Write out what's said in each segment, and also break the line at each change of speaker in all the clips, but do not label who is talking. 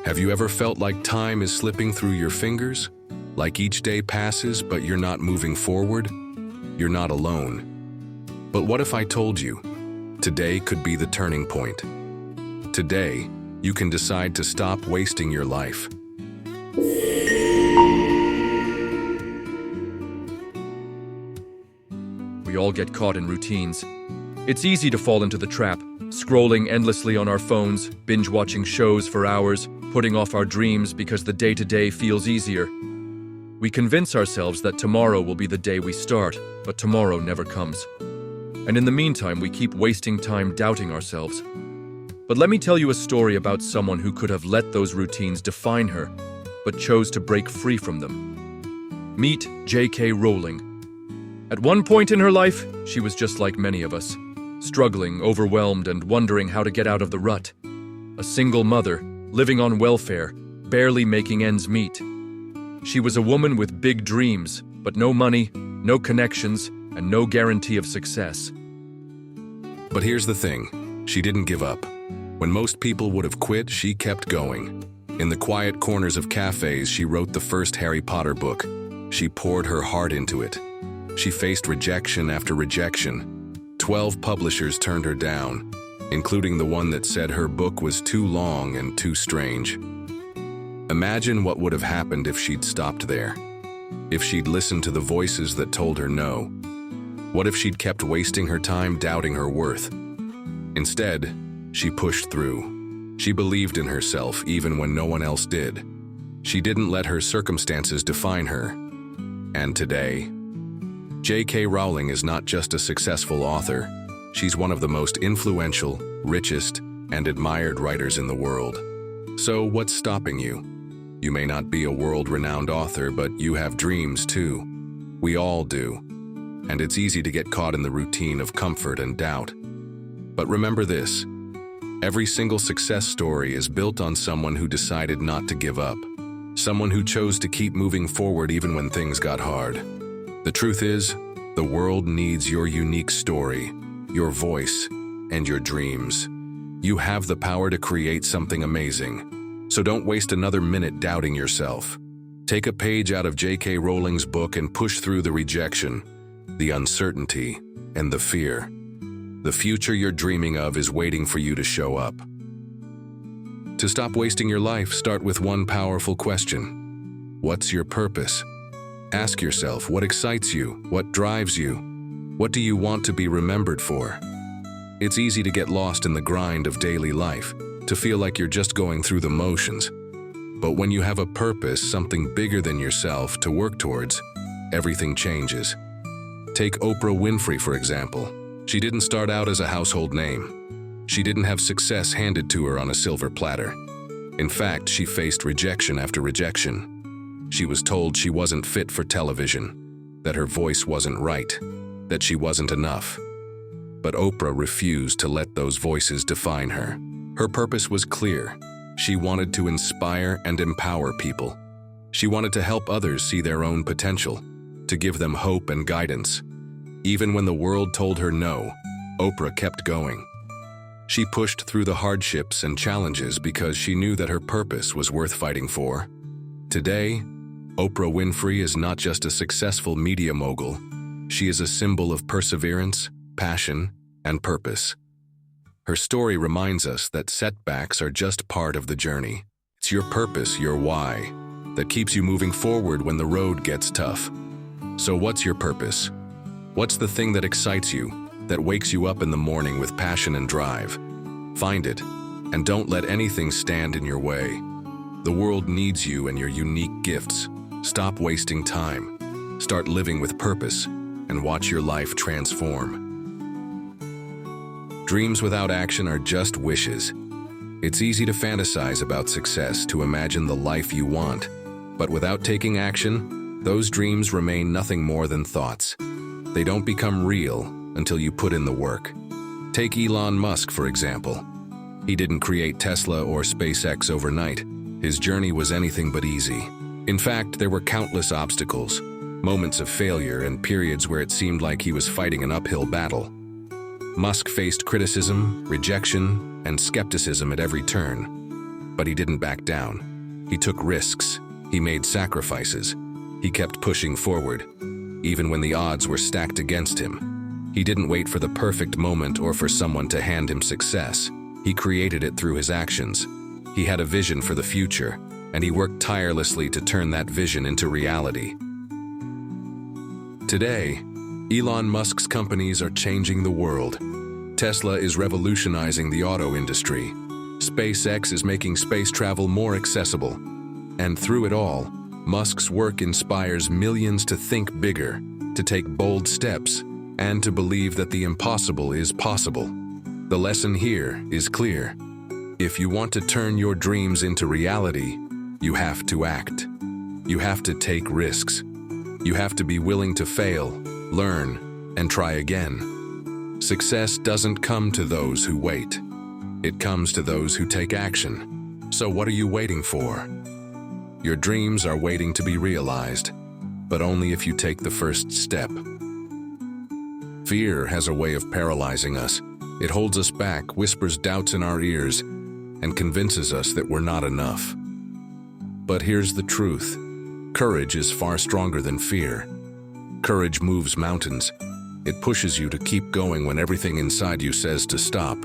Have you ever felt like time is slipping through your fingers? Like each day passes, but you're not moving forward? You're not alone. But what if I told you, today could be the turning point? Today, you can decide to stop wasting your life.
We all get caught in routines. It's easy to fall into the trap, scrolling endlessly on our phones, binge-watching shows for hours, putting off our dreams because the day-to-day feels easier. We convince ourselves that tomorrow will be the day we start, but tomorrow never comes. And in the meantime, we keep wasting time doubting ourselves. But let me tell you a story about someone who could have let those routines define her, but chose to break free from them. Meet J.K. Rowling. At one point in her life, she was just like many of us, struggling, overwhelmed, and wondering how to get out of the rut. A single mother, living on welfare, barely making ends meet. She was a woman with big dreams, but no money, no connections, and no guarantee of success.
But here's the thing, she didn't give up. When most people would have quit, she kept going. In the quiet corners of cafes, she wrote the first Harry Potter book. She poured her heart into it. She faced rejection after rejection. 12 publishers turned her down, including the one that said her book was too long and too strange. Imagine what would have happened if she'd stopped there. If she'd listened to the voices that told her no. What if she'd kept wasting her time doubting her worth? Instead, she pushed through. She believed in herself even when no one else did. She didn't let her circumstances define her. And today, J.K. Rowling is not just a successful author. She's one of the most influential, richest, and admired writers in the world. So what's stopping you? You may not be a world-renowned author, but you have dreams too. We all do. And it's easy to get caught in the routine of comfort and doubt. But remember this, every single success story is built on someone who decided not to give up. Someone who chose to keep moving forward even when things got hard. The truth is, the world needs your unique story, your voice, and your dreams. You have the power to create something amazing. So don't waste another minute doubting yourself. Take a page out of J.K. Rowling's book and push through the rejection, the uncertainty, and the fear. The future you're dreaming of is waiting for you to show up. To stop wasting your life, start with one powerful question. What's your purpose? Ask yourself, what excites you? What drives you? What do you want to be remembered for? It's easy to get lost in the grind of daily life, to feel like you're just going through the motions. But when you have a purpose, something bigger than yourself to work towards, everything changes. Take Oprah Winfrey, for example. She didn't start out as a household name. She didn't have success handed to her on a silver platter. In fact, she faced rejection after rejection. She was told she wasn't fit for television, that her voice wasn't right, that she wasn't enough. But Oprah refused to let those voices define her. Her purpose was clear. She wanted to inspire and empower people. She wanted to help others see their own potential, to give them hope and guidance. Even when the world told her no, Oprah kept going. She pushed through the hardships and challenges because she knew that her purpose was worth fighting for. Today, Oprah Winfrey is not just a successful media mogul. She is a symbol of perseverance, passion, and purpose. Her story reminds us that setbacks are just part of the journey. It's your purpose, your why, that keeps you moving forward when the road gets tough. So what's your purpose? What's the thing that excites you, that wakes you up in the morning with passion and drive? Find it, and don't let anything stand in your way. The world needs you and your unique gifts. Stop wasting time. Start living with purpose, and watch your life transform. Dreams without action are just wishes. It's easy to fantasize about success, to imagine the life you want. But without taking action, those dreams remain nothing more than thoughts. They don't become real until you put in the work. Take Elon Musk, for example. He didn't create Tesla or SpaceX overnight. His journey was anything but easy. In fact, there were countless obstacles, moments of failure, and periods where it seemed like he was fighting an uphill battle. Musk faced criticism, rejection, and skepticism at every turn. But he didn't back down. He took risks. He made sacrifices. He kept pushing forward, even when the odds were stacked against him. He didn't wait for the perfect moment or for someone to hand him success. He created it through his actions. He had a vision for the future, and he worked tirelessly to turn that vision into reality. Today, Elon Musk's companies are changing the world. Tesla is revolutionizing the auto industry. SpaceX is making space travel more accessible. And through it all, Musk's work inspires millions to think bigger, to take bold steps, and to believe that the impossible is possible. The lesson here is clear. If you want to turn your dreams into reality, you have to act. You have to take risks. You have to be willing to fail, learn, and try again. Success doesn't come to those who wait. It comes to those who take action. So what are you waiting for? Your dreams are waiting to be realized, but only if you take the first step. Fear has a way of paralyzing us. It holds us back, whispers doubts in our ears, and convinces us that we're not enough. But here's the truth. Courage is far stronger than fear. Courage moves mountains. It pushes you to keep going when everything inside you says to stop.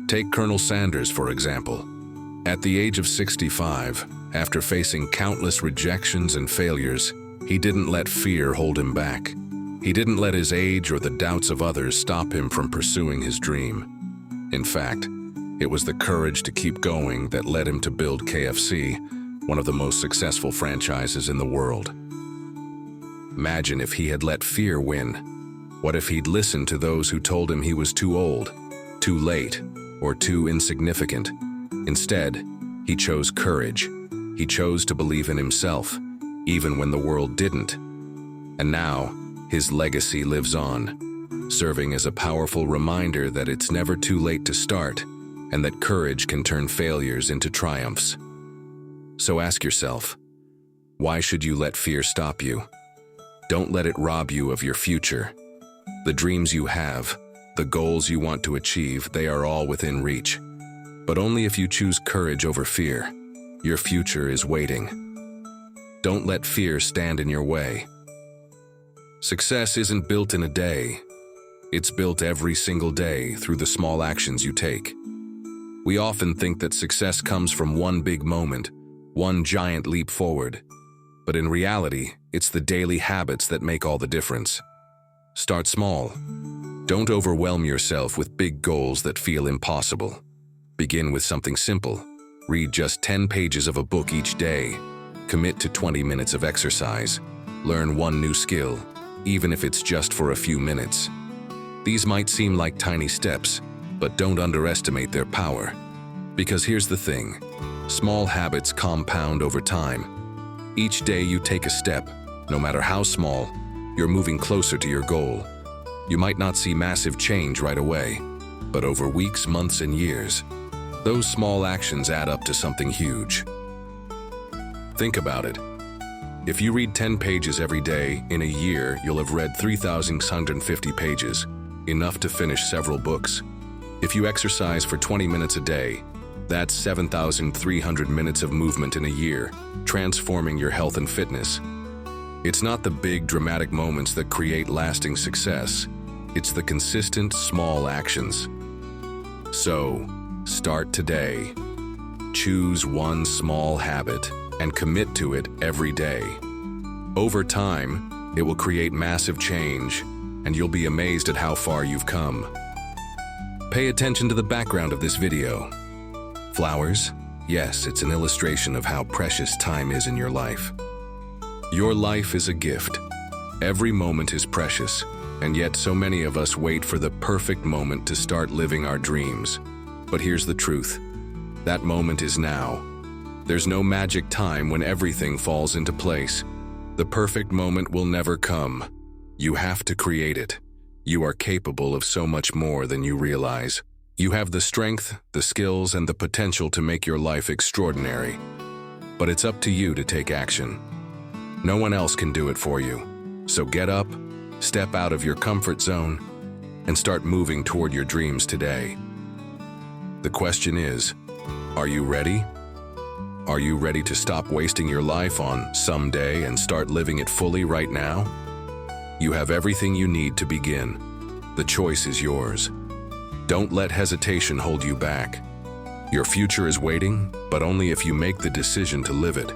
Take Colonel Sanders, for example. At the age of 65, after facing countless rejections and failures, he didn't let fear hold him back. He didn't let his age or the doubts of others stop him from pursuing his dream. In fact, it was the courage to keep going that led him to build KFC, one of the most successful franchises in the world. Imagine if he had let fear win. What if he'd listened to those who told him he was too old, too late, or too insignificant? Instead, he chose courage. He chose to believe in himself, even when the world didn't. And now, his legacy lives on, serving as a powerful reminder that it's never too late to start, and that courage can turn failures into triumphs. So ask yourself, why should you let fear stop you? Don't let it rob you of your future. The dreams you have, the goals you want to achieve, they are all within reach. But only if you choose courage over fear. Your future is waiting. Don't let fear stand in your way. Success isn't built in a day. It's built every single day through the small actions you take. We often think that success comes from one big moment, one giant leap forward. But in reality, it's the daily habits that make all the difference. Start small. Don't overwhelm yourself with big goals that feel impossible. Begin with something simple. Read just 10 pages of a book each day. Commit to 20 minutes of exercise. Learn one new skill, even if it's just for a few minutes. These might seem like tiny steps, but don't underestimate their power. Because here's the thing, small habits compound over time. Each day you take a step, no matter how small, you're moving closer to your goal. You might not see massive change right away, but over weeks, months, and years, those small actions add up to something huge. Think about it. If you read 10 pages every day, in a year, you'll have read 3,650 pages, enough to finish several books. If you exercise for 20 minutes a day, that's 7,300 minutes of movement in a year, transforming your health and fitness. It's not the big, dramatic moments that create lasting success. It's the consistent, small actions. So, start today. Choose one small habit and commit to it every day. Over time, it will create massive change, and you'll be amazed at how far you've come. Pay attention to the background of this video. Flowers? Yes, it's an illustration of how precious time is in your life. Your life is a gift. Every moment is precious, and yet so many of us wait for the perfect moment to start living our dreams. But here's the truth. That moment is now. There's no magic time when everything falls into place. The perfect moment will never come. You have to create it. You are capable of so much more than you realize. You have the strength, the skills, and the potential to make your life extraordinary. But it's up to you to take action. No one else can do it for you. So get up, step out of your comfort zone, and start moving toward your dreams today. The question is, are you ready? Are you ready to stop wasting your life on someday and start living it fully right now? You have everything you need to begin. The choice is yours. Don't let hesitation hold you back. Your future is waiting, but only if you make the decision to live it.